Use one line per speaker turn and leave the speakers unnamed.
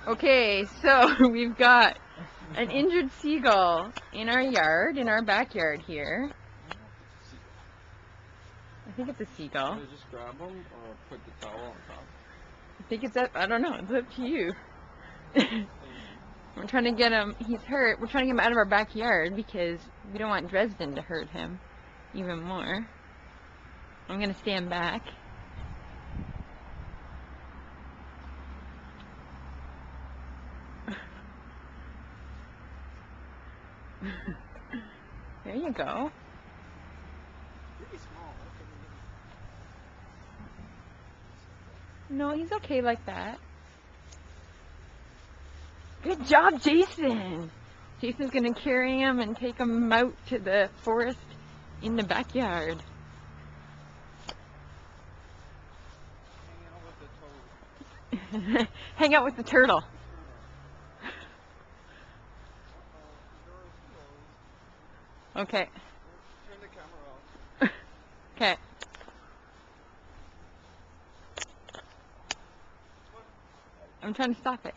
Okay, so we've got an injured seagull in our yard, in our backyard here. I think it's a seagull.
Should I just grab him or put the towel on top?
I think it's up, I don't know, it's up to you. We're trying to get him, he's hurt, we're trying to get him out of our backyard because we don't want Dresden to hurt him even more. I'm gonna stand back. There you go.
Pretty small.
No, he's okay like that. Good job, Jason! Jason's gonna carry him and take him out to the forest in the backyard. Hang out with the turtle. Okay.
Turn the camera off.
Okay. I'm trying to stop it.